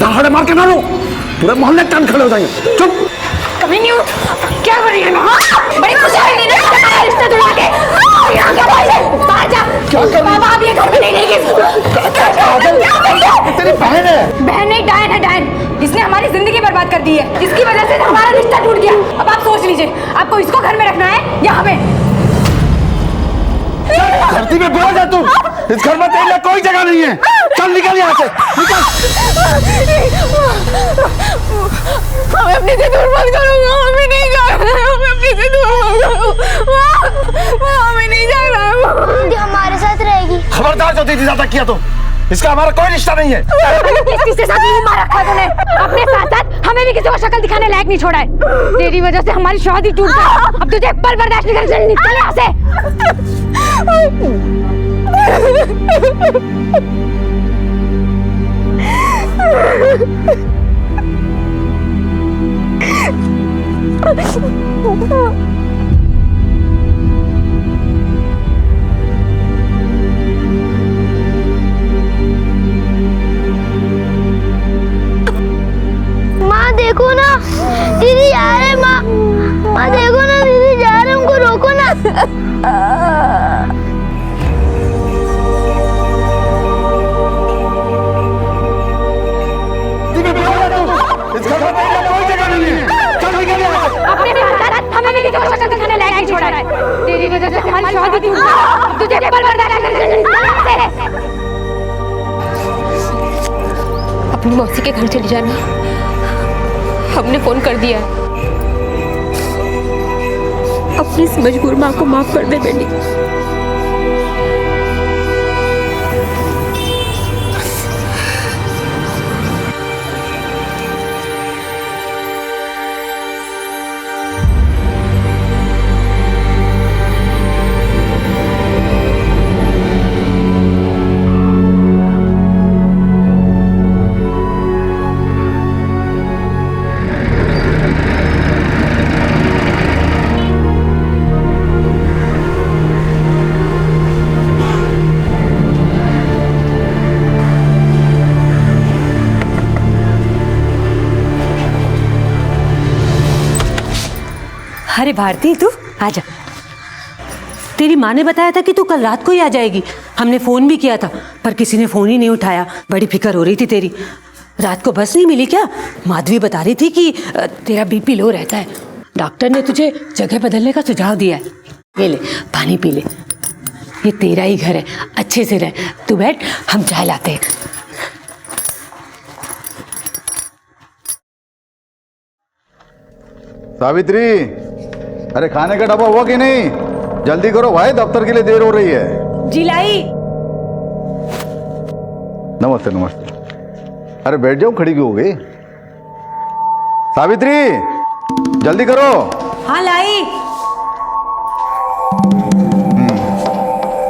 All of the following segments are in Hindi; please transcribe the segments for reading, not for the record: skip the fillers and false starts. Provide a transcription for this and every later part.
दहाड़े मार के मारो, पूरे मोहल्ले टन खड़े हो जाएंगे। चुप। कभी नहीं हूँ। क्या कर रही है ना? बड़ी खुशी है ना तुम्हारा रिश्ता जुड़ा के। यहाँ क्या बात है? बाहर जा। क्या कर रही है? बाबा आप ये घर में नहीं रहेंगे। तेरी बहन है। बहन नहीं, डायन है, डायन। इसने हमारी जिंदगी बर्बाद कर दी है, जिसकी वजह से हमारा रिश्ता टूट गया। अब आप सोच लीजिए, आपको इसको घर में रखना है या हमें? धरती में बोझ है तू। इस घर में तेरे लिए कोई जगह नहीं है। चल निकल यहाँ से, निकल। हमें अपने से दूर मत करो, हमें नहीं जाना है, हमें अपने से दूर मत करो, हमें नहीं जाना। दीदी हमारे साथ रहेगी। खबरदार जो दीदी ज्यादा किया तो, इसका हमारा कोई रिश्ता नहीं है। किसके साथ मुंह मार रखा तूने? अपने साथ साथ हमें भी किसी को शक्ल दिखाने लायक नहीं छोड़ा है। तेरी वजह से हमारी शादी टूट गई। अब तुझे एक पल बर्दाश्त नहीं कर, निकल यहाँ से। माँ देखो ना, दीदी जा रहे हैं। माँ माँ देखो ना, दीदी जा रहे हैं, उनको रोको ना। इस घर में कोई जगह नहीं है। चल निकल यहाँ से। अपने साथ हमें भी किसी को शक्ल दिखाने लायक नहीं छोड़ा है। तेरी वजह से हमारी शादी टूट गई। अब तुझे एक पल बर्दाश्त नहीं कर, निकल यहाँ से। अपनी मौसी के घर चली जाना, हमने फोन कर दिया है। अपनी इस मजबूर माँ को माफ कर दे बेटी। अरे भारती, तू आजा। तेरी माँ ने बताया था कि तू कल रात को ही आ जाएगी। हमने फ़ोन भी किया था पर किसी ने फ़ोन ही नहीं उठाया। बड़ी फिक्र हो रही थी तेरी। रात को बस नहीं मिली क्या? माधवी बता रही थी कि तेरा बीपी लो रहता है। डॉक्टर ने तुझे जगह बदलने का सुझाव दिया है। ये ले, पानी पी ले। ये तेरा ही घर है, अच्छे से रह। तू बैठ, हम चाय लाते हैं। सावित्री, अरे खाने का डब्बा हुआ कि नहीं? जल्दी करो भाई, दफ्तर के लिए देर हो रही है। जी लाई। नमस्ते नमस्ते। अरे बैठ जाओ, खड़ी क्यों हो गई? सावित्री जल्दी करो। हाँ लाई।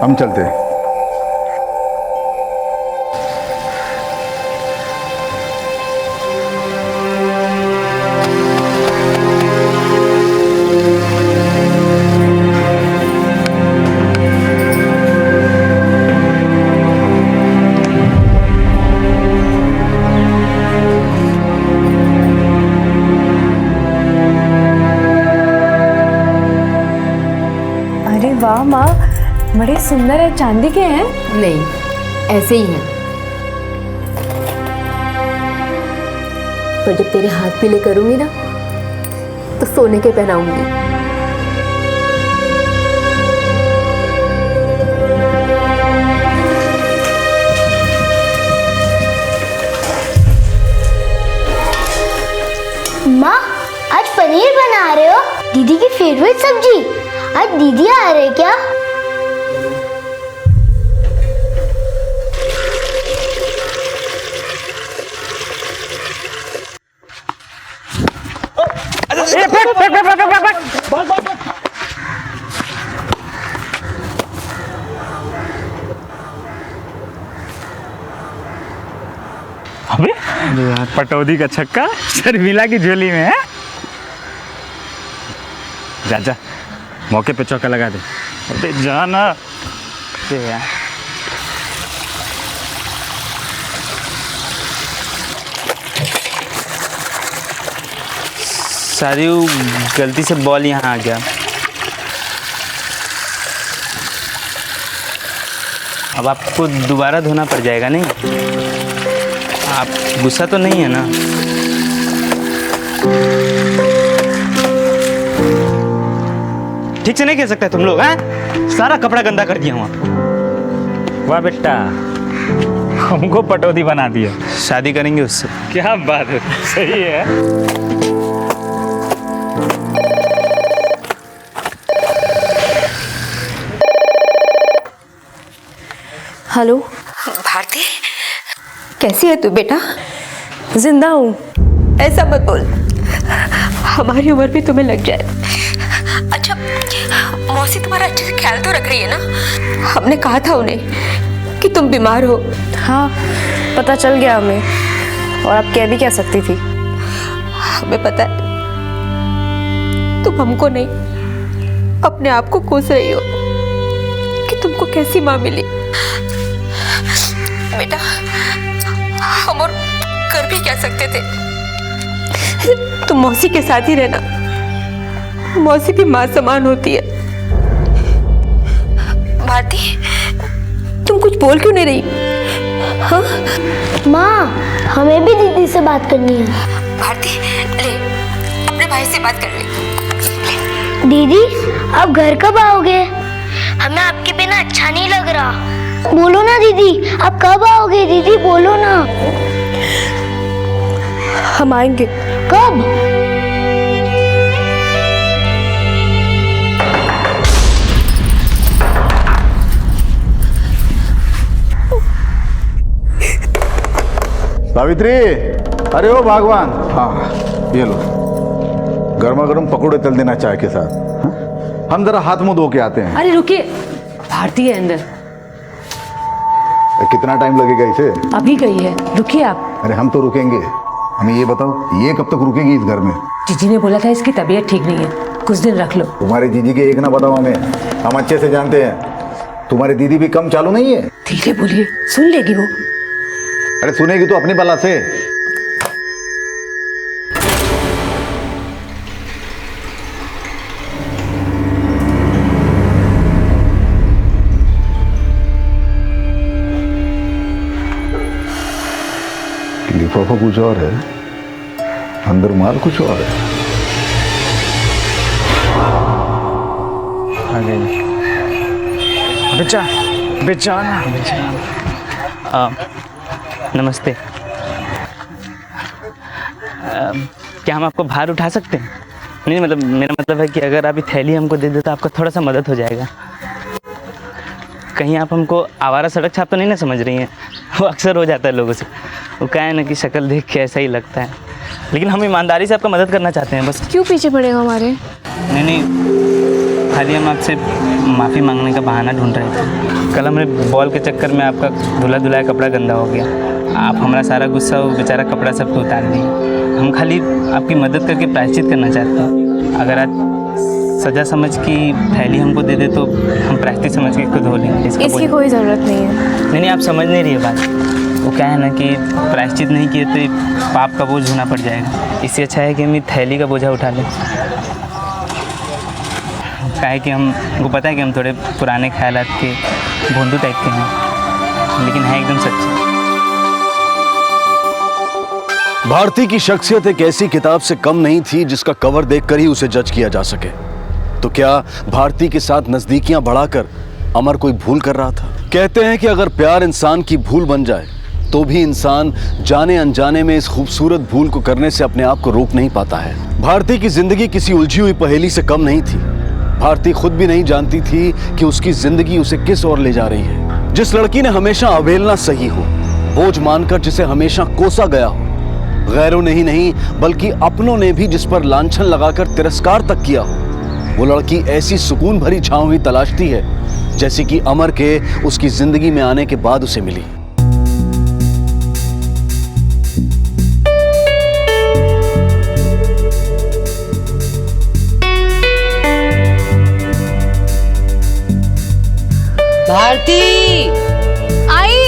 हम चलते हैं। वाह माँ, बड़े सुंदर है। चांदी के हैं? नहीं, ऐसे ही हैं। पर जब तेरे हाथ पीले करूंगी ना, तो सोने के पहनाऊंगी। माँ आज पनीर बना रहे हो? दीदी की फेवरेट सब्जी। आज दीदी आ रहे क्या? अबे यार, पटौदी का छक्का शर्मिला की झोली में है। जा जा, मौके पे चौका लगा दे। अबे जाना सारी गलती से बॉल यहाँ आ गया। अब आपको दोबारा धोना पड़ जाएगा नहीं? आप गुस्सा तो नहीं है ना? ठीक से नहीं कह सकते तुम लोग हैं? सारा कपड़ा गंदा कर दिया वहाँ। वाह बेटा, हमको पटौदी बना दिया। शादी करेंगे उससे। क्या बात है, सही है। हेलो भारती, कैसी है तू बेटा? जिंदा हूँ। ऐसा मत बोल, हमारी उम्र भी तुम्हें लग जाए। अच्छा, मौसी तुम्हारा अच्छे से ख्याल तो रख रही है ना? हमने कहा था उन्हें कि तुम बीमार हो। हाँ, पता चल गया हमें, और आप कह भी क्या सकती थी। हमें पता है तुम हमको नहीं, अपने आप को कोस रही हो कि तुमको कैसी माँ मिली। बेटा, हम और कर भी क्या सकते थे? तुम मौसी के साथ ही रहना, मौसी भी माँ समान होती है। भारती, तुम कुछ बोल क्यों नहीं रही? हाँ माँ, हमें भी दीदी से बात करनी है। भारती, ले अपने भाई से बात कर ले। दीदी, आप घर कब आओगे? हमें आपके बिना अच्छा नहीं लग रहा। बोलो ना दीदी, आप कब आओगे? दीदी बोलो ना। हम आएंगे। कब? सावित्री, अरे ओ भगवान, हाँ ये लो, गर्मा गर्म पकौड़े तल देना चाय के साथ। हाँ? हम जरा हाथ मुंह धो के आते हैं। अरे रुकिए, भारती है अंदर। कितना टाइम लगेगा इसे? अभी गई है, रुकिए आप। अरे हम तो रुकेंगे, हमें ये बताओ, ये कब तक रुकेगी इस घर में? जीजी ने बोला था इसकी तबीयत ठीक नहीं है, कुछ दिन रख लो। तुम्हारे जीजी के एक ना बताओ हमें, हम अच्छे से जानते हैं। तुम्हारी दीदी भी कम चालू नहीं है। धीरे बोलिए, सुन लेगी वो। अरे सुनेगी तो अपनी बला से। लिफाफा कुछ और है, अंदर माल कुछ और है। बेचा बेचाना नमस्ते। क्या हम आपको भार उठा सकते हैं? नहीं, मतलब मेरा मतलब है कि अगर आप ये थैली हमको दे दें तो आपका थोड़ा सा मदद हो जाएगा। कहीं आप हमको आवारा सड़क छाप तो नहीं ना समझ रही हैं? वो अक्सर हो जाता है लोगों से। वो क्या है ना कि शक्ल देख के ऐसा ही लगता है, लेकिन हम ईमानदारी से आपका मदद करना चाहते हैं बस। क्यों पीछे पड़े हो हमारे? नहीं, खाली हम आपसे माफ़ी मांगने का बहाना ढूंढ रहे थे। कल हमारे बॉल के चक्कर में आपका धुला धुलाया कपड़ा गंदा हो गया। आप हमारा सारा गुस्सा वो बेचारा कपड़ा सब तो उतार दिए। हम खाली आपकी मदद करके प्रायश्चित करना चाहते हैं। अगर आप सजा समझ की थैली हमको दे दे तो हम प्रायश्चित समझ के खुद धो लेंगे। इसकी कोई ज़रूरत नहीं है। नहीं, आप समझ नहीं रही है बात। वो क्या है ना कि प्रायश्चित नहीं किए तो पाप का बोझ होना पड़ जाएगा। इससे अच्छा है कि हम थैली का बोझा उठा लें। क्या है कि हमको पता है कि हम थोड़े पुराने ख्यालात के भोंदू टाइप के हैं, लेकिन है एकदम सच्चे। भारती की शख्सियत एक ऐसी किताब से कम नहीं थी जिसका कवर देखकर ही उसे जज किया जा सके। तो क्या भारती के साथ नजदीकियां बढ़ाकर अमर कोई भूल कर रहा था? कहते हैं कि अगर प्यार इंसान की भूल बन जाए तो भी इंसान जाने अनजाने में इस खूबसूरत भूल को करने से अपने आप को रोक नहीं पाता है। भारती की जिंदगी किसी उलझी हुई पहेली से कम नहीं थी। भारती खुद भी नहीं जानती थी कि उसकी जिंदगी उसे किस ओर ले जा रही है। जिस लड़की ने हमेशा अवहेलना सही हो, बोझ मानकर जिसे हमेशा कोसा गया हो, गैरों ने ही नहीं बल्कि अपनों ने भी जिस पर लांछन लगाकर तिरस्कार तक किया हो, वो लड़की ऐसी सुकून भरी छांव ही तलाशती है जैसे कि अमर के उसकी जिंदगी में आने के बाद उसे मिली। भारती आई।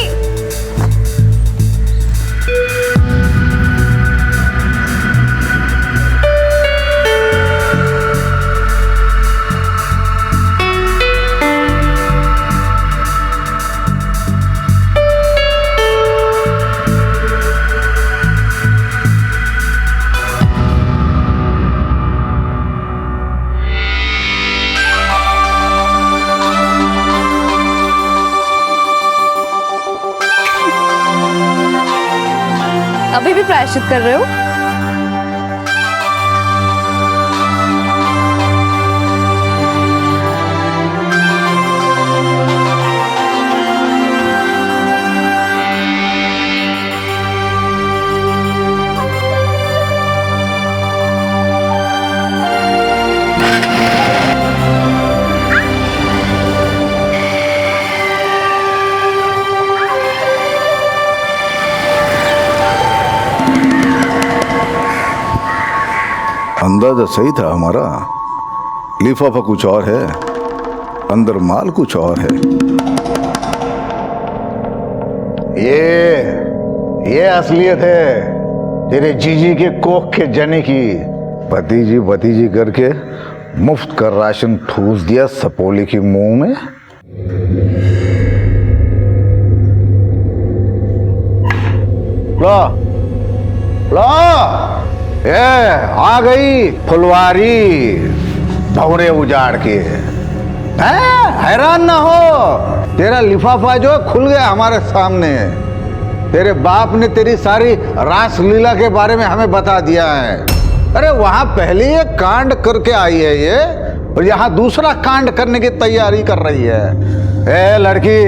प्रायश्चित कर रहे हो? अंदाजा सही था हमारा। लिफाफा कुछ और है, अंदर माल कुछ और है। ये असलियत है तेरे जीजी के कोख के जने की। भतीजी करके मुफ्त का राशन ठूस दिया सपोली की मुंह में। लो लो, ये आ गई फुलवारी भौरे उजाड़ के। हैरान ना हो, तेरा लिफाफा जो खुल गया हमारे सामने। तेरे बाप ने तेरी सारी रासलीला के बारे में हमें बता दिया है। अरे वहां पहले ये कांड करके आई है ये, और यहाँ दूसरा कांड करने की तैयारी कर रही है। ए लड़की,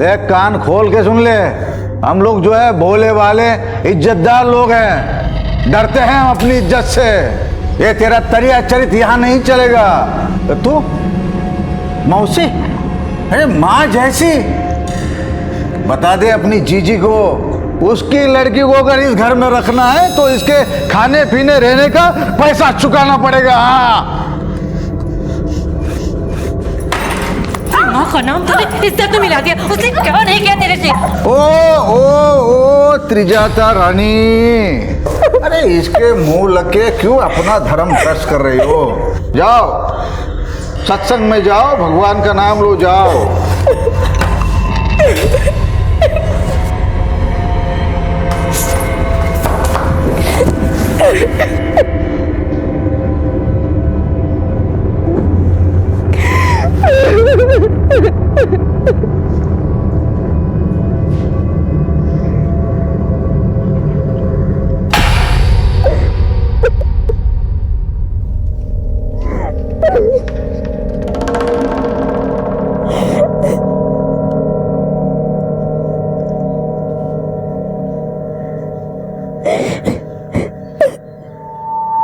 एक कान खोल के सुन ले। हम लोग जो है भोले वाले इज्जतदार लोग हैं, डरते हैं हम अपनी इज्जत से। ये तेरा तरिया चरित यहाँ नहीं चलेगा। तू मौसी, अरे माँ जैसी, बता दे अपनी जीजी को, उसकी लड़की को अगर इस घर में रखना है तो इसके खाने पीने रहने का पैसा चुकाना पड़ेगा। हाँ, माँ का नाम तूने इज्जत तो मिला दिया। उसने क्या नहीं किया तेरे से? ओ त्रिजाता रानी, अरे इसके मुंह लगे क्यों अपना धर्म भ्रष्ट कर रही हो? जाओ सत्संग में जाओ, भगवान का नाम लो, जाओ।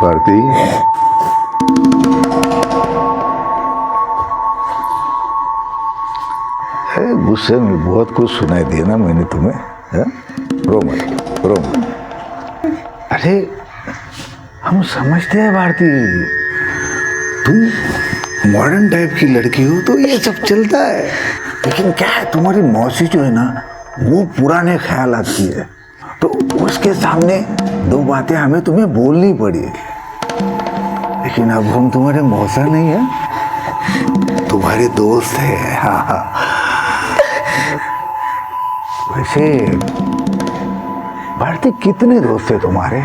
भारती, गुस्से में बहुत कुछ सुनाई दिया ना मैंने तुम्हें। रो मत। अरे हम समझते हैं भारती, तुम मॉडर्न टाइप की लड़की हो तो ये सब चलता है, लेकिन क्या है, तुम्हारी मौसी जो है ना वो पुराने ख्यालात की है, तो उसके सामने दो बातें हमें तुम्हें बोलनी पड़ी। लेकिन अब हम तुम्हारे मौसा नहीं है, तुम्हारे दोस्त है। हाँ। वैसे भारती, कितने दोस्त है तुम्हारे?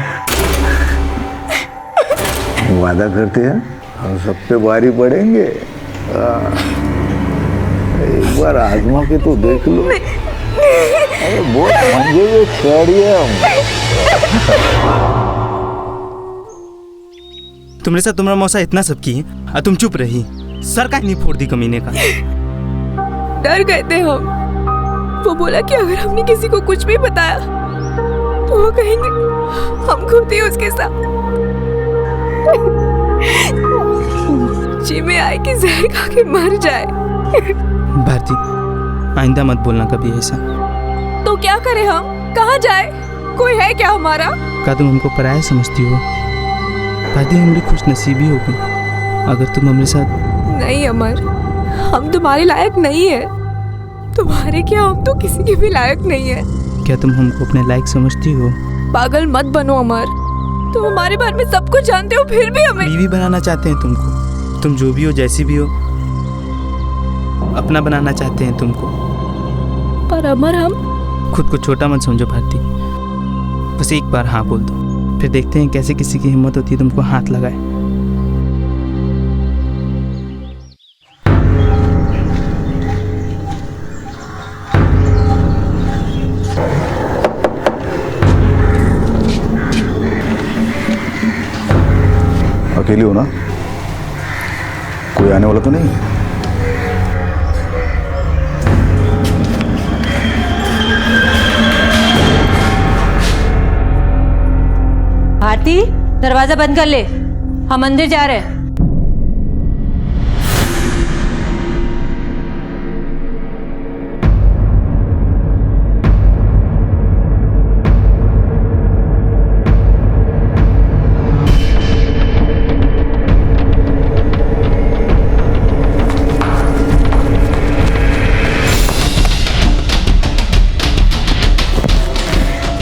वादा करते हैं हम सब पे बारी पड़ेंगे। एक बार आजमा के तो देख लो। अरे बहुत मंजे हुए खिलाड़ी है हम। तुम्हारे साथ तुम्हारा मौसा इतना सब की और तुम चुप रही। सर का नहीं फोड़ दी कमीने का। डर गए थे हम। वो बोला कि अगर हमने किसी को कुछ भी बताया तो वो कहेंगे हम खुद ही उसके साथ जी में आए कि जहर खा के मर जाए। भारती, आइंदा मत बोलना कभी ऐसा। तो क्या करें हम? कहाँ जाए? कोई है क्या हमारा? क्या तुम हमको पराया समझती हो? भारती, हमारी खुश नसीबी होगी अगर तुम हमारे साथ। नहीं अमर, हम तुम्हारे लायक नहीं है। तुम्हारे क्या, हम तो किसी के भी लायक नहीं है। क्या तुम हमको अपने लायक समझती हो? पागल मत बनो अमर, तुम हमारे बारे में सब कुछ जानते हो, फिर भी हमें बीवी बनाना चाहते हैं तुमको। तुम जो भी हो, जैसी भी हो, अपना बनाना चाहते हैं तुमको। पर अमर, हम खुद को छोटा मत समझो भारती। बस एक बार हाँ बोल दो, फिर देखते हैं कैसे किसी की हिम्मत होती है तुमको हाथ लगाए। अकेली हो ना? कोई आने वाला तो नहीं? भारती, दरवाजा बंद कर ले, हम मंदिर जा रहे हैं।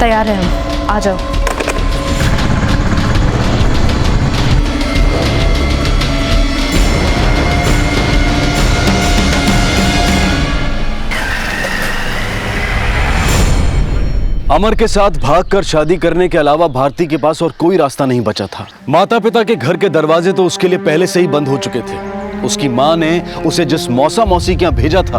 तैयार है हम, आ जाओ। अमर के साथ भागकर शादी करने के अलावा भारती के पास और कोई रास्ता नहीं बचा था। माता पिता के घर के दरवाजे तो उसके लिए पहले से ही बंद हो चुके थे। उसकी माँ ने उसे जिस मौसा मौसी के यहाँ भेजा था,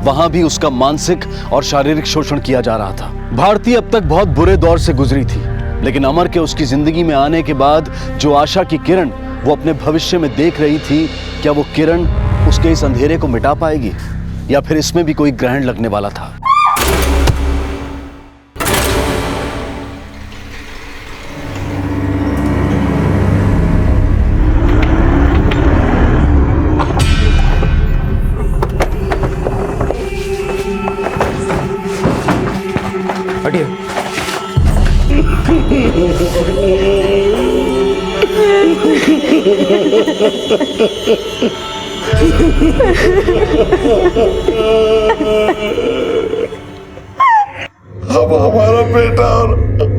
वहां भी उसका मानसिक और शारीरिक शोषण किया जा रहा था। भारती अब तक बहुत बुरे दौर से गुजरी थी, लेकिन अमर के उसकी जिंदगी में आने के बाद जो आशा की किरण वो अपने भविष्य में देख रही थी, क्या वो किरण उसके इस अंधेरे को मिटा पाएगी या फिर इसमें भी कोई ग्रहण लगने वाला था? अब हमारा बेटा और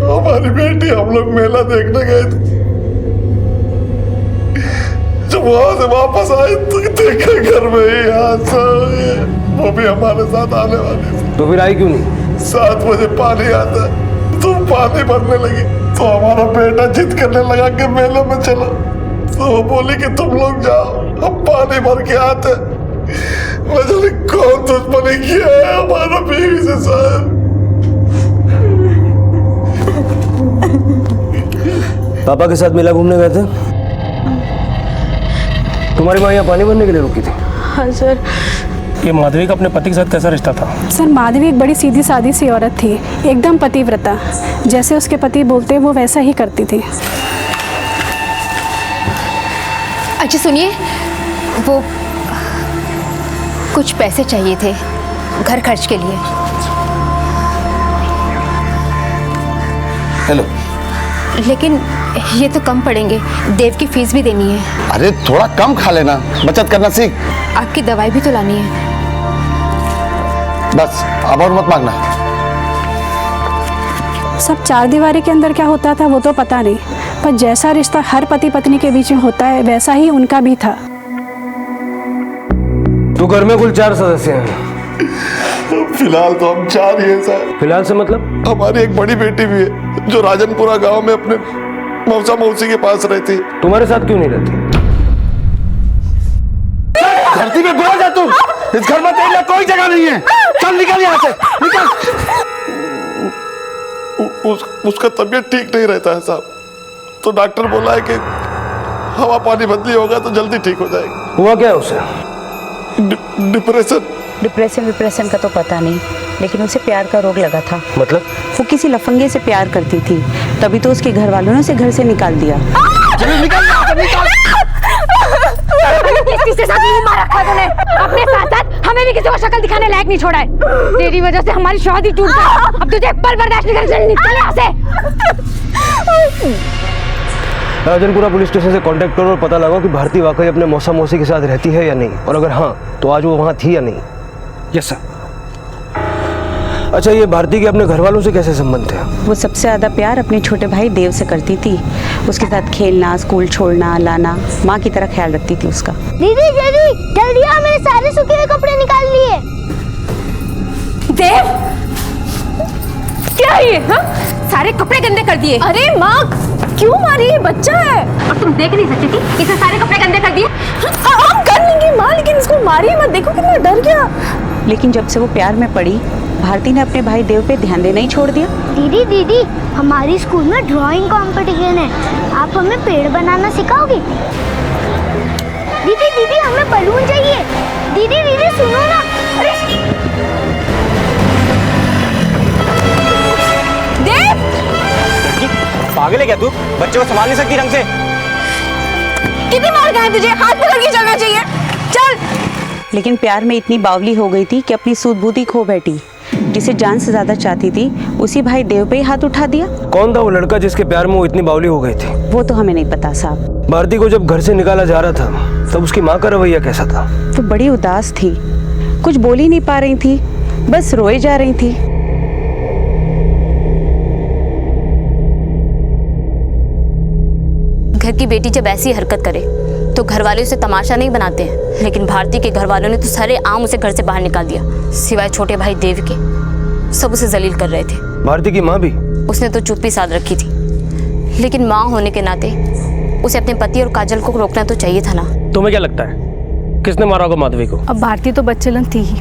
हमारी बेटी हम लोग मेला देखने गए थे। जब वहां से वापस आए तो देखा घर में ही हादसा हो गया। वो भी हमारे साथ आने वाले थे। तो फिर आई क्यों नहीं? 7 बजे पानी आता तो पानी भरने लगी तो हमारा बेटा जिद करने लगा कि मेले में चलो। तो वो बोली कि तुम लोग जाओ, हम पानी भर के आते। मुझे कौन दुश्मनी किया है हमारा बीवी से साहब। पापा के साथ मेला घूमने गए थे? तुम्हारी माँ यहाँ पानी भरने के लिए रुकी थी? हाँ सर। ये माधवी का अपने पति के साथ कैसा रिश्ता था? सर माधवी एक बड़ी सीधी सादी सी औरत थी, एकदम पतिव्रता। जैसे उसके पति बोलते वो वैसा ही करती थी। अच्छा सुनिए, वो कुछ पैसे चाहिए थे घर खर्च के लिए। हेलो। लेकिन ये तो कम पड़ेंगे, देव की फीस भी देनी है। अरे थोड़ा कम खा लेना, बचत करना सीख। आपकी दवाई भी तो लानी है। बस अब और मत मांगना। सब चार दीवारी के अंदर क्या होता था वो तो पता नहीं, पर जैसा रिश्ता हर पति पत्नी के बीच में होता है वैसा ही उनका भी था। तो घर में कुल 4 सदस्य हैं। फिलहाल तो हम 4 ही हैं सर। फिलहाल से मतलब? हमारी एक बड़ी बेटी भी है जो राजनपुरा गांव में अपने मौसा मौसी के पास रहती। तुम्हारे साथ क्यों नहीं रहती? धरती में घुस जा तुम। इस घर में तेरे लिए कोई जगह नहीं है। चल निकल यहाँ से, निकल। उसका तबीयत ठीक नहीं रहता है साहब, तो डॉक्टर बोला है कि हवा पानी बदली होगा तो जल्दी ठीक हो जाएगी। हुआ क्या है उसे? डिप्रेशन का तो पता नहीं, लेकिन उसे प्यार का रोग लगा था। मतलब? वो किसी लफंगे से प्यार करती थी, तभी तो उसके घर वालों ने उसे घर से निकाल दिया। किसके साथ मुंह मार रखा तूने? अपने साथ हमें भी किसी को शक्ल दिखाने लायक नहीं छोड़ा है। तेरी वजह से हमारी शादी टूट गई। अब तुझे एक पल बर्दाश्त नहीं कर, निकल यहाँ से। राजनपुरा पुलिस स्टेशन से कांटेक्ट करो और पता लगाओ कि भारती वाकई अपने मौसा मौसी के साथ रहती है या नहीं, और अगर हाँ तो आज वो वहाँ थी या नहीं। Yes sir. अच्छा, ये भारती के अपने घर वालों से कैसे संबंध थे? वो सबसे ज़्यादा प्यार अपने छोटे भाई देव से करती थी। उसके साथ खेलना, स्कूल छोड़ना, लाना, माँ की तरह ख्याल रखती थी उसका। दीदी जल्दी आओ, मैंने सारे सूखे हुए कपड़े निकाल लिए। देव, क्या ये? हाँ? सारे कपड़े गंदे कर दिए। अरे माँ, क्यों मारी? बच्चा है। और तुम देख नहीं सकती थी इसे सारे कपड़े गंदे कर दिए? हम कर लेंगे माँ, लेकिन इसको मारिए मत, देखो कितना डर गया। लेकिन जब से वो प्यार में पड़ी, भारती ने अपने भाई देव पे ध्यान देना ही छोड़ दिया। दीदी दीदी, हमारी स्कूल में ड्राइंग कंपटीशन है, आप हमें पेड़ बनाना सिखाओगी? दीदी दीदी, हमें बलून चाहिए। दीदी दीदी सुनो ना। अरे देव, पागल है क्या तू? बच्चे को संभाल नहीं सकती ढंग से? कितनी मार गए तुझे? हाथ पकड़ के चलना चाहिए। चल। लेकिन प्यार में इतनी बावली हो गई थी कि अपनी सूझबूझ खो बैठी। जिसे जान से ज्यादा चाहती थी, उसी भाई देव पे ही हाथ उठा दिया। कौन था वो लड़का जिसके प्यार में वो इतनी बावली हो गई थी? वो तो हमें नहीं पता साहब। भारती को जब घर से निकाला जा रहा था तब उसकी माँ का रवैया कैसा था? वो बड़ी उदास थी, कुछ बोल ही नहीं पा रही थी, बस रोए जा रही थी। घर की बेटी जब ऐसी हरकत करे तो घर वाले उसे तमाशा नहीं बनाते हैं, लेकिन भारती के घर वालों ने तो सारे आम उसे घर से बाहर निकाल दिया, सिवाय छोटे भाई देव के। सब उसे जलील कर रहे थे। भारती की माँ भी? उसने तो चुप्पी साध रखी थी, लेकिन माँ होने के नाते उसे अपने पति और काजल को रोकना तो चाहिए था ना। तुम्हें क्या लगता है किसने मारा होगा माधवी को? अब भारती तो बच्चेलन थी ही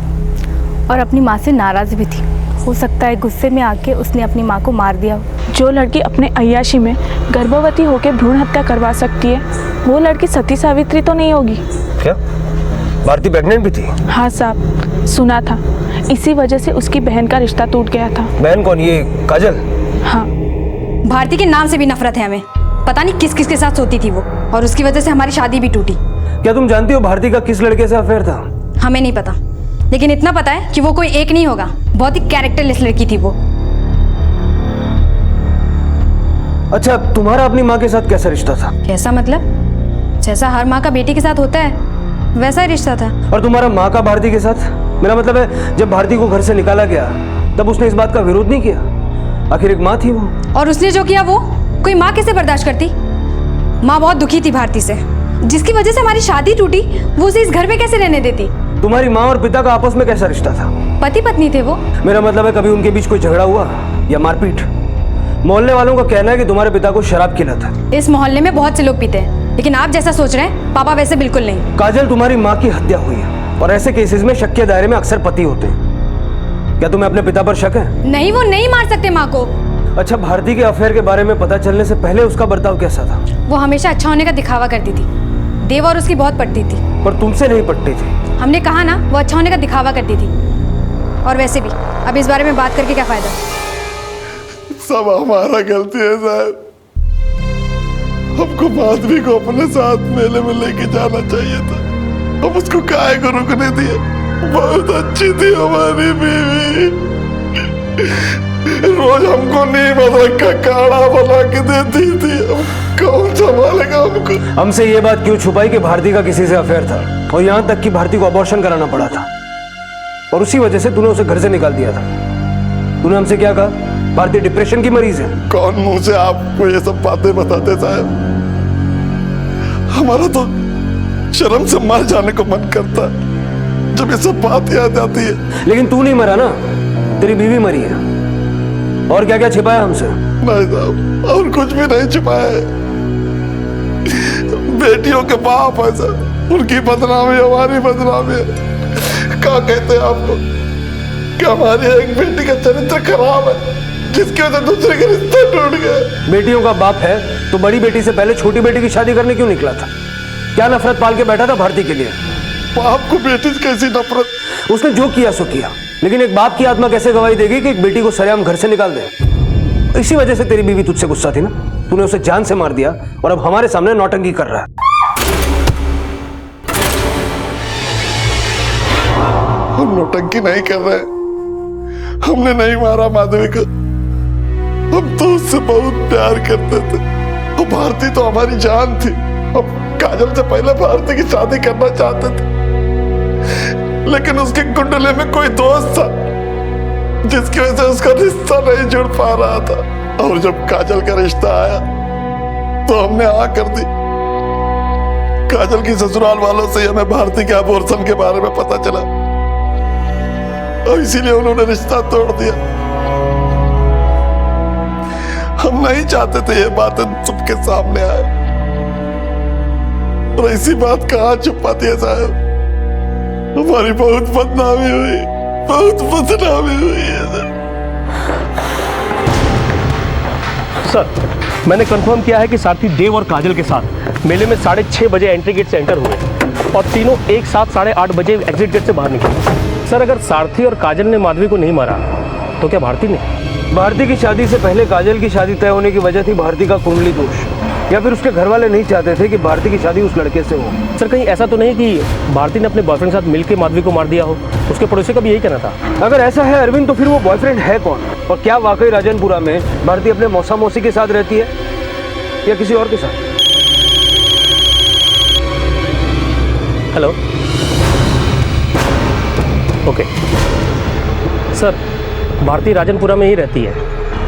और अपनी माँ से नाराज भी थी। हो सकता है गुस्से में आके उसने अपनी माँ को मार दिया। जो लड़की अपने अय्याशी में गर्भवती होकर भ्रूण हत्या करवा सकती है, वो लड़की सती सावित्री तो नहीं होगी। क्या भारती प्रेग्नेंट भी थी? हाँ साहब, सुना था। इसी वजह से उसकी बहन का रिश्ता टूट गया था। बहन कौन? ये काजल? हाँ। भारती के नाम से भी नफरत है हमें। पता नहीं किस किस के साथ सोती थी वो, और उसकी वजह से हमारी शादी भी टूटी। क्या तुम जानती हो भारती का किस लड़के से अफेयर था? हमें नहीं पता, लेकिन इतना पता है कि वो कोई एक नहीं होगा। बहुत ही कैरेक्टरलेस लड़की थी वो। अच्छा, तुम्हारा अपनी माँ के साथ कैसा रिश्ता था? कैसा मतलब? जैसा हर माँ का बेटी के साथ होता है वैसा ही रिश्ता था। और तुम्हारा माँ का भारती के साथ? मेरा मतलब है जब भारती को घर से निकाला गया तब उसने इस बात का विरोध नहीं किया? आखिर एक माँ थी वो। और उसने जो किया वो कोई माँ कैसे बर्दाश्त करती? माँ बहुत दुखी थी भारती से, जिसकी वजह से हमारी शादी टूटी। वो उसे इस घर में कैसे रहने देती? तुम्हारी माँ और पिता का आपस में कैसा रिश्ता था? पति पत्नी थे वो। मेरा मतलब है कभी उनके बीच कोई झगड़ा हुआ या मारपीट? मोहल्ले वालों का कहना है कि तुम्हारे पिता को शराब की लत है। इस मोहल्ले में बहुत से लोग पीते हैं, लेकिन आप जैसा सोच रहे हैं पापा वैसे बिल्कुल नहीं। काजल, तुम्हारी माँ की हत्या हुई है और ऐसे केसेस में शक के दायरे में अक्सर पति होते हैं। क्या तुम्हें अपने पिता पर शक है? नहीं, वो नहीं मार सकते माँ को। अच्छा, भारती के अफेयर के बारे में पता चलने से पहले उसका बर्ताव कैसा था? वो हमेशा अच्छा होने का दिखावा करती थी। देव और उसकी बहुत पटती थी। पर तुमसे नहीं पटती थी। हमने कहा ना, वो अच्छा होने का दिखावा करती थी। और वैसे भी अब इस बारे में बात करके क्या फायदा? सब हमारा गलती है साहब। हमको माधवी को अपने साथ मेले में लेके जाना चाहिए था। हम उसको काहे को रुकने दिए? बहुत अच्छी थी हमारी बीवी। रोज हमको नीम अदरक का काढ़ा बना के देती थी। कौन संभालेगा हमको? हमसे ये बात क्यों छुपाई कि भारती का किसी से अफेयर था, और यहाँ तक कि भारती को अबॉर्शन कराना पड़ा था, और उसी वजह से तूने उसे घर से निकाल दिया था। तूने हमसे क्या कहा? भारती डिप्रेशन की मरीज है। कौन मुंह से आपको ये सब बातें बताते साहब? हमारा तो शर्म से मर जाने को मन करता है जब ये सब बात याद आती है। लेकिन तू नहीं मरा ना, तेरी बीवी मरी है। और क्या क्या छिपाया हमसे? नहीं साहब, और कुछ भी नहीं छिपाया है। बेटियों के बाप है सर, उनकी बदनामी हमारी बदनामी है। क्या कहते हैं आपको कि हमारी एक बेटी का चरित्र खराब है, जिसकी वजह से दूसरे के रिश्ते टूट गए। बेटियों का बाप है तो बड़ी बेटी से पहले छोटी बेटी की शादी करने क्यों निकला था? क्या नफरत पाल के बैठा था भारती के लिए? बाप को बेटी से कैसी नफरत? उसने जो किया सो किया, लेकिन एक बाप की आत्मा कैसे गवाही देगी कि एक बेटी को सरेआम घर से निकाल दे? इसी वजह से तेरी बीवी तुझसे गुस्सा थी ना। तूने उसे जान से मार दिया और अब हमारे सामने नौटंकी कर रहा है। हम नौटंकी नहीं कर रहे, हमने नहीं मारा माधवी को। हम तो उससे बहुत प्यार करते थे। वो भारती तो हमारी जान थी। हम काजल से पहले भारती की शादी करना चाहते थे, लेकिन उसके कुंडले में कोई दोस्त था जिसकी वजह से उसका रिश्ता नहीं जुड़ पा रहा था। और जब काजल का रिश्ता आया तो हमने हाँ कर दी। काजल की ससुराल वालों से हमें भारती के अबॉर्शन के बारे में पता चला और इसीलिए उन्होंने रिश्ता तोड़ दिया। हम नहीं चाहते थे ये बातें सबके सामने आए, और ऐसी बात कहाँ छुपाती है साहब? हमारी बहुत बदनामी हुई, बहुत बदनामी हुई है सर। मैंने कंफर्म किया है कि सारथी देव और काजल के साथ मेले में 6:30 बजे एंट्री गेट से एंटर हुए और तीनों एक साथ 8:30 बजे एग्जिट गेट से बाहर निकले। सर, अगर सारथी और काजल ने माधवी को नहीं मारा तो क्या भारती ने? भारती की शादी से पहले काजल की शादी तय होने की वजह थी भारती का कुंडली दोष, या फिर उसके घर वाले नहीं चाहते थे कि भारती की शादी उस लड़के से हो। सर, कहीं ऐसा तो नहीं कि भारती ने अपने बॉयफ्रेंड के साथ मिलकर माधवी को मार दिया हो? उसके पड़ोसी का भी यही कहना था। अगर ऐसा है अरविंद, तो फिर वो बॉयफ्रेंड है कौन? और क्या वाकई राजनपुरा में भारती अपने मौसा मौसी के साथ रहती है या किसी और के साथ? Hello, okay sir, Bharti Rajanpura में ही रहती है।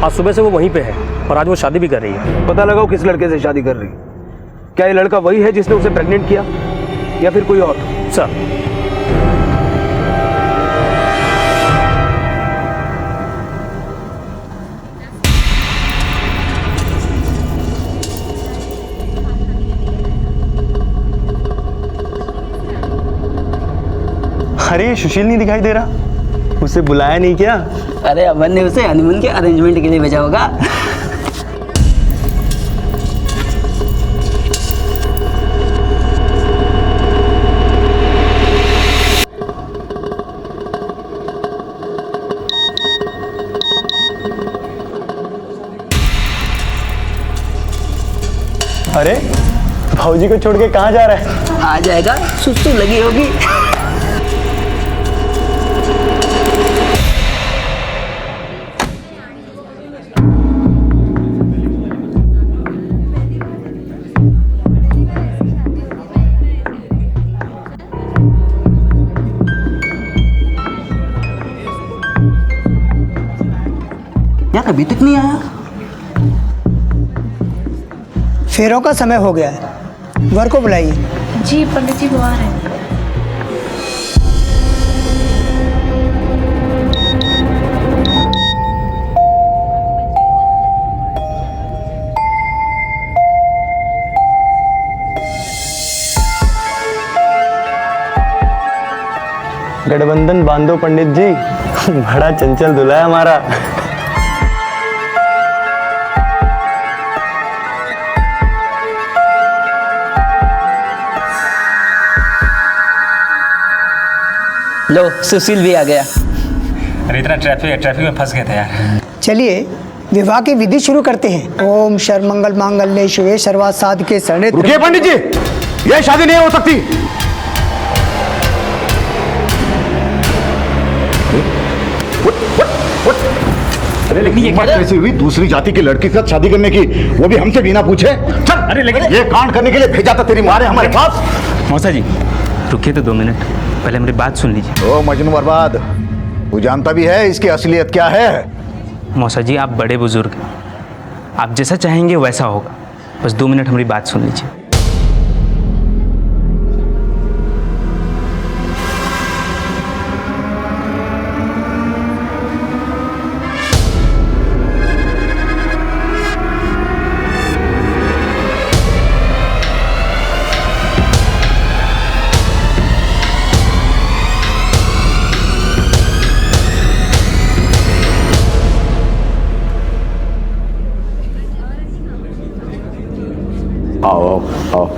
आज सुबह से वो वहीं पे है और आज वो शादी भी कर रही है। पता लगाओ किस लड़के से शादी कर रही है। क्या ये लड़का वही है जिसने उसे प्रेग्नेंट किया या फिर कोई और? सर, अरे सुशील नहीं दिखाई दे रहा, उसे बुलाया नहीं क्या? अरे अमन ने उसे हनीमून के अरेंजमेंट के लिए भेजा होगा। अरे भाऊजी को छोड़ के कहाँ जा रहा है? आ जाएगा, सुस्तू लगी होगी। यार अभी तक नहीं आया। फेरों का समय हो गया है, वर को बुलाइए। जी पंडित जी वो आ रहे हैं। गठबंधन बांधो पंडित जी, बड़ा चंचल दूल्हा है हमारा। लो सुशील भी आ गया। अरे इतना ट्रैफिक में फंस गए थे यार। चलिए विवाह की विधि शुरू करते हैं। ओम सर्वमंगल मांगल्ये शिवे सर्वार्थ साधके शरणे। रुकिए पंडित जी, यह शादी नहीं हो सकती। अरे लेकिन ये बात कैसी हुई दूसरी जाति की लड़की के साथ शादी करने की, वो भी हमसे बिना पूछे? चल, अरे लेकिन ये कांड करने के लिए भेजा था तेरी माँ ने हमारे पास। मौसा जी रुकिए तो 2 मिनट, पहले मेरी बात सुन लीजिए। ओ मजनू बर्बाद, वो जानता भी है इसकी असलियत क्या है? मौसा जी आप बड़े बुजुर्ग हैं, आप जैसा चाहेंगे वैसा होगा, बस 2 मिनट हमारी बात सुन लीजिए। आओ आओ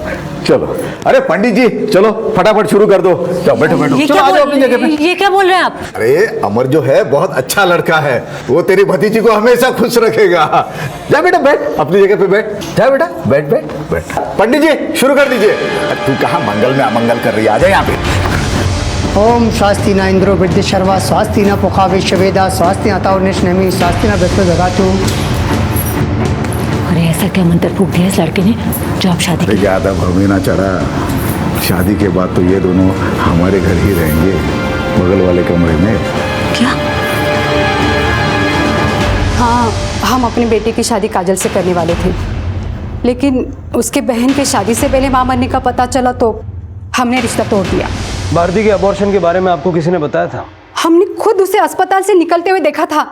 चलो। अरे पंडित जी चलो फटाफट शुरू कर दो। चलो बैठो बैठो, चलो आ जाओ अपनी जगह पे। ये क्या बोल रहे हैं आप? अरे अमर जो है बहुत अच्छा लड़का है, वो तेरी भतीजी को हमेशा खुश रखेगा। जा बेटा बैठ, अपनी जगह पे बैठ। जा बेटा बैठ बैठ बैठ। पंडित जी शुरू कर दीजिए। तू कहाँ मंगल में अमंगल कर रही है, आ जा यहाँ पे। ओम स्वास्ति न इंद्रो वृद्धि शर्वा स्वास्ति न पुखा विश्ववेदा स्वास्ति अताव निष्णमी स्वास्ति न विष्णु दधातु। अरे ऐसा क्या मंत्र फूक दिया इस लड़के ने जो आप शादी? ज्यादा भूमि ना चढ़ा, शादी के बाद तो ये दोनों हमारे घर ही रहेंगे, बगल वाले कमरे में। क्या? हाँ, हम अपनी बेटी की शादी काजल से करने वाले थे, लेकिन उसके बहन की शादी से पहले मां मरने का पता चला तो हमने रिश्ता तोड़ दिया। भारती के अबॉर्शन के बारे में आपको किसी ने बताया था? हमने खुद उसे अस्पताल से निकलते हुए देखा था।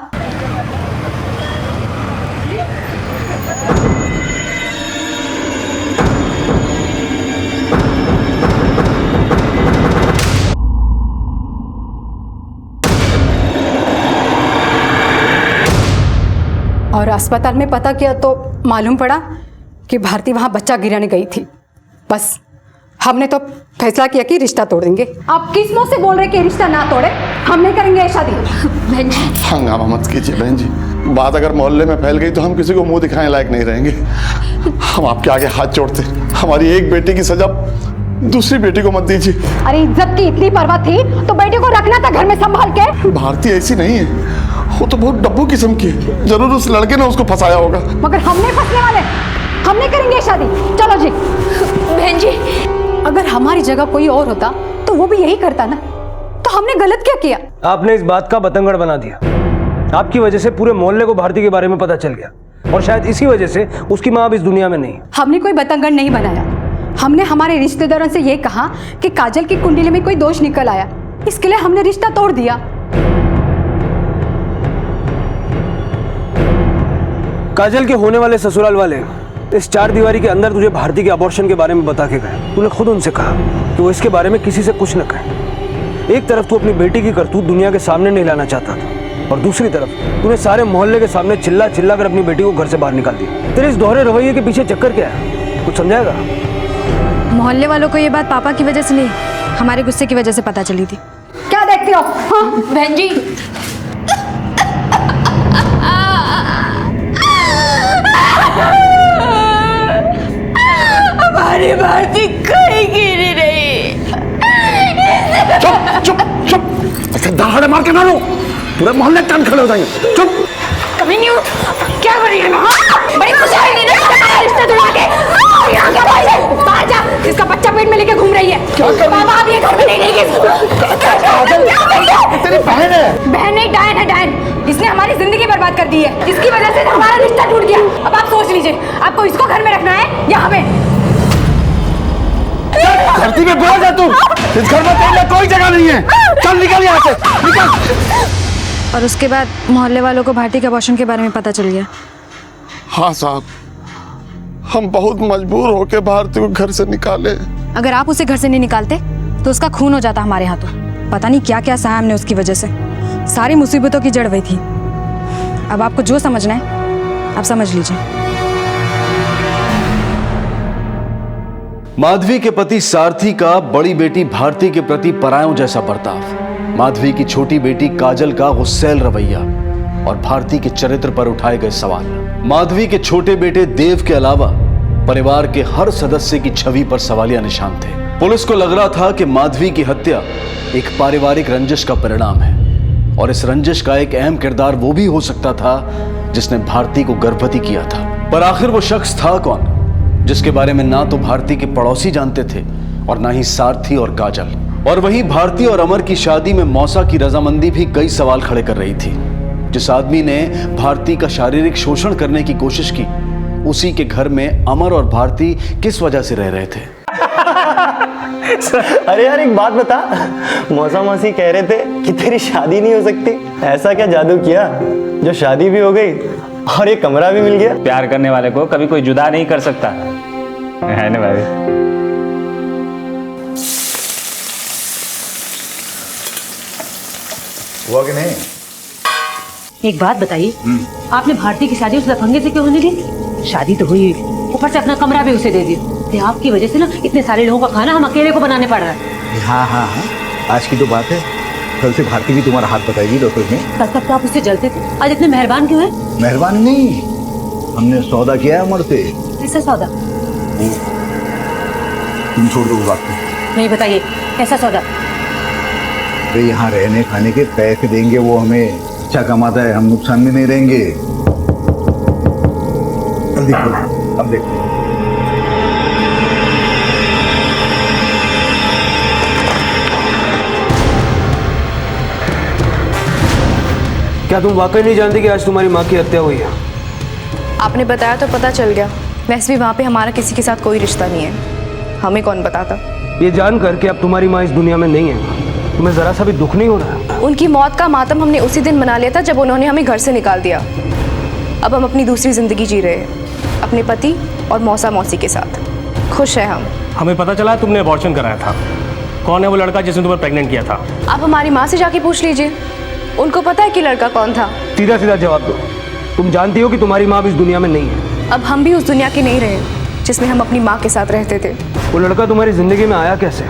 अस्पताल में पता किया तो मालूम पड़ा कि भारती वहाँ बच्चा गिराने गई थी। बस हमने तो फैसला किया कि रिश्ता तोड़ देंगे। आप किस मुंह से बोल रहे कि रिश्ता ना तोड़े? हम नहीं करेंगे ये शादी। बहन जी हंगामा मत कीजिए बहन जी, बात अगर मोहल्ले में फैल गई तो हम किसी को मुंह दिखाने लायक नहीं रहेंगे। हम आपके आगे हाथ जोड़ते, हमारी एक बेटी की सजा दूसरी बेटी को मत दीजिए। अरे इज्जत की इतनी परवाह थी तो बेटी को रखना था घर में संभाल के। भारती ऐसी नहीं है, वो तो बहुत डब्बू किस्म की है, जरूर उस लड़के ने उसको फंसाया होगा। मगर हम नहीं फंसने वाले, हम नहीं करेंगे शादी। चलो जी। बहन जी अगर हमारी जगह कोई और होता तो वो भी यही करता ना, तो हमने गलत क्या किया? आपने इस बात का बतंगड़ बना दिया। आपकी वजह से पूरे मोहल्ले को भारती के बारे में पता चल गया और शायद इसी वजह से उसकी माँ अब इस दुनिया में नहीं। हमने कोई बतंगड़ नहीं बनाया। हमने हमारे रिश्तेदारों से ये कहा कि काजल की कुंडली में कोई दोष निकल आया, इसके लिए हमने रिश्ता तोड़ दिया। काजल के होने वाले ससुराल वाले इस 4 दीवारी के अंदर तुझे भारती के अबॉर्शन के बारे में बता के गए। तूने खुद उनसे कहा कि वो इसके बारे में किसी से कुछ न कहे। एक तरफ तू अपनी बेटी की करतूत दुनिया के सामने नहीं लाना चाहता था और दूसरी तरफ तूने सारे मोहल्ले के सामने चिल्ला चिल्ला कर अपनी बेटी को घर से बाहर निकाल दिया। तेरे इस दोहरे रवैये के पीछे चक्कर क्या है, कुछ समझाएगा? मोहल्ले वालों को ये बात पापा की वजह से नहीं, हमारे गुस्से की वजह से पता चली थी। क्या देखते हो? हाँ? बहन जी हमारी भारती कहीं गिरी नहीं। चुप चुप चुप, ऐसे दहाड़े मार के ना लो, पूरे मोहल्ले कान खड़े हो जाएंगे। चुप। कभी नहीं क्या कर रही है ना? बड़ी खुशी हुई नहीं ना रिश्ता तोड़ के। यहाँ क्या बात है? बाहर जा, इसका बच्चा पेट में लेके घूम रही है। बाबा आप ये घर में नहीं लेंगे। तेरी बहन है। बहन नहीं, डायन है डायन। इसने हमारी जिंदगी बर्बाद कर दी है, इसकी वजह से हमारा रिश्ता टूट गया। अब आप सोच लीजिए, आपको इसको घर में रखना है या हमें? धरती में बोल जा तू, इस घर में तेरे लिए कोई जगह नहीं है। चल निकल यहाँ से, निकल। और उसके बाद मोहल्ले वालों को भारती के अबॉर्शन के बारे में पता चल गया। हाँ साहब, हम बहुत मजबूर होके भारती को घर से निकाले। अगर आप उसे घर से नहीं निकालते तो उसका खून हो जाता हमारे हाथों। पता नहीं क्या क्या सहा हमने उसकी वजह से। सारी मुसीबतों की जड़ वही थी। अब आपको जो समझना है आप समझ लीजिए। माधवी के पति सारथी का बड़ी बेटी भारती के प्रति परायों जैसा बर्ताव, माधवी की छोटी बेटी काजल का गुस्सैल रवैया और भारती के चरित्र पर उठाए गए सवाल। माधवी के छोटे बेटे देव के अलावा परिवार के हर सदस्य की छवि पर सवालिया निशान थे। पुलिस को लग रहा था कि माधवी की हत्या एक पारिवारिक रंजिश का परिणाम है और इस रंजिश का एक अहम किरदार वो भी हो सकता था जिसने भारती को गर्भवती किया था। पर आखिर वो शख्स था कौन जिसके बारे में ना तो भारती के पड़ोसी जानते थे और ना ही सारथी और काजल। और वहीं भारती और अमर की शादी में मौसा की रजामंदी भी कई सवाल खड़े कर रही थी। जिस आदमी ने भारती का शारीरिक शोषण करने की कोशिश की, उसी के घर में अमर और भारती किस वजह से रह रहे थे? अरे यार एक बात बता, मौसा मौसी कह रहे थे कि तेरी शादी नहीं हो सकती। ऐसा क्या जादू किया जो शादी भी हो गई और एक कमरा भी मिल गया? प्यार करने वाले को कभी कोई जुदा नहीं कर सकता है ना भाई? हुआ कि नहीं? एक बात बताइए, आपने भारती की शादी उस लफंगे से क्यों होने दी? शादी तो हुई, ऊपर से अपना कमरा भी उसे दे दिया। आपकी वजह से ना इतने सारे लोगों का खाना हम अकेले को बनाने पड़ रहा है। हाँ हाँ हाँ, आज की तो बात है, कल से भारती भी तुम्हारा हाथ बताएगी डॉक्टर में। कल तक तो आप उससे जलते थे, आज इतने मेहरबान क्यों है? मेहरबान नहीं, हमने सौदा किया है अमर से। कैसा सौदा? तुम छोड़ दो बात को। नहीं बताइए, कैसा सौदा? अरे यहाँ रहने खाने के पैसे देंगे, वो हमें अच्छा कमाता है, हम नुकसान में नहीं रहेंगे। अब देखो, अब देखो। क्या तुम वाकई नहीं जानते कि आज तुम्हारी माँ की हत्या हुई है? आपने बताया तो पता चल गया। वैसे भी वहाँ पे हमारा किसी के साथ कोई रिश्ता नहीं है, हमें कौन बताता। ये जानकर कि अब तुम्हारी माँ इस दुनिया में नहीं है, तुम्हें जरा सा भी दुख नहीं हो रहा? उनकी मौत का मातम हमने उसी दिन मना लिया था जब उन्होंने हमें घर से निकाल दिया। अब हम अपनी दूसरी जिंदगी जी रहे हैं अपने पति और मौसा मौसी के साथ। खुश है हम। हमें पता चला तुमने अबॉर्शन कराया था। कौन है वो लड़का जिसने तुम्हें प्रेग्नेंट किया था? आप हमारी माँ से जाके पूछ लीजिए, उनको पता है कि लड़का कौन था। सीधा सीधा जवाब दो, तुम जानती हो कि तुम्हारी माँ भी इस दुनिया में नहीं है। अब हम भी उस दुनिया के नहीं रहे जिसमें हम अपनी माँ के साथ रहते थे। वो लड़का तुम्हारी जिंदगी में आया कैसे?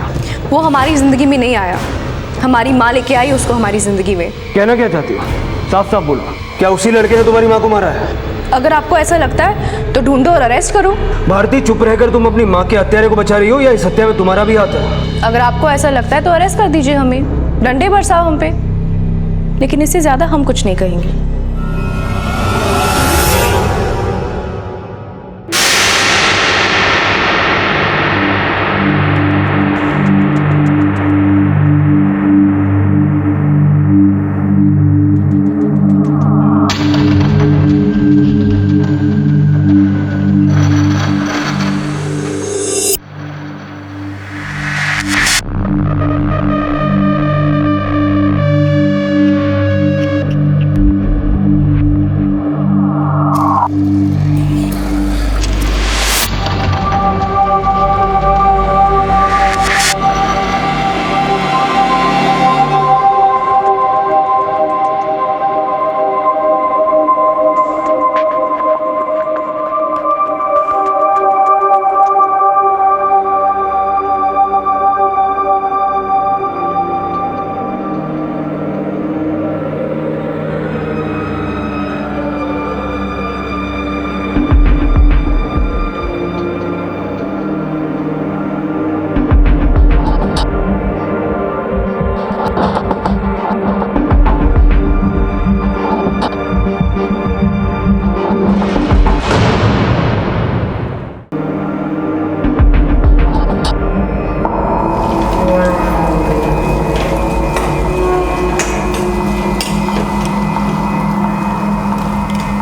वो हमारी ज़िंदगी में नहीं आया, हमारी माँ लेके आई उसको हमारी ज़िंदगी में। कहना क्या चाहती हो? साफ साफ बोलो, क्या उसी लड़के ने तुम्हारी माँ को मारा है? अगर आपको ऐसा लगता है तो ढूंढो और अरेस्ट करो। भारती, चुप रहकर तुम अपनी माँ के हत्यारे को बचा रही हो या इस हत्या में तुम्हारा भी हाथ है? अगर आपको ऐसा लगता है तो अरेस्ट कर दीजिए हमें, डंडे बरसाओ हम पे, लेकिन इससे ज़्यादा हम कुछ नहीं कहेंगे।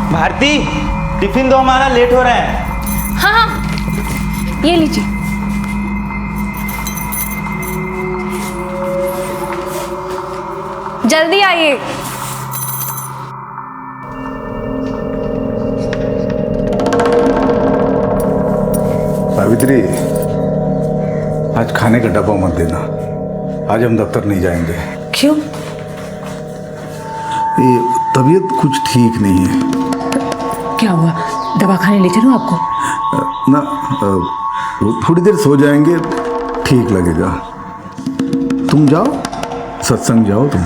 भारती, टिफिन दो, हमारा लेट हो रहा है। हाँ हाँ, ये लीजिए। जल्दी आइए। सावित्री, आज खाने का डब्बा मत देना, आज हम दफ्तर नहीं जाएंगे। क्यों? ये तबीयत कुछ ठीक नहीं है। क्या हुआ? दवा खाने ले चलूं आपको? ना, थोड़ी देर सो जाएंगे, ठीक लगेगा। तुम जाओ, सत्संग जाओ तुम।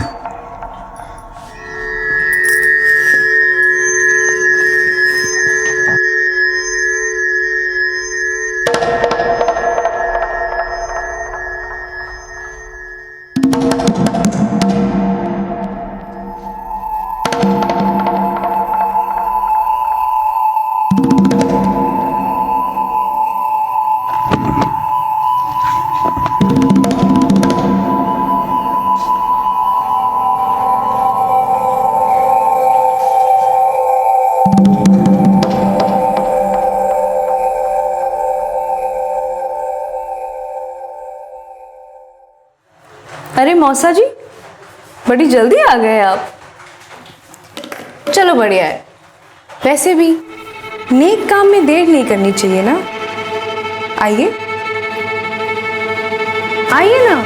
अरे मौसा जी, बड़ी जल्दी आ गए आप। चलो बढ़िया है। वैसे भी नेक काम में देर नहीं करनी चाहिए ना। आइए आइए ना।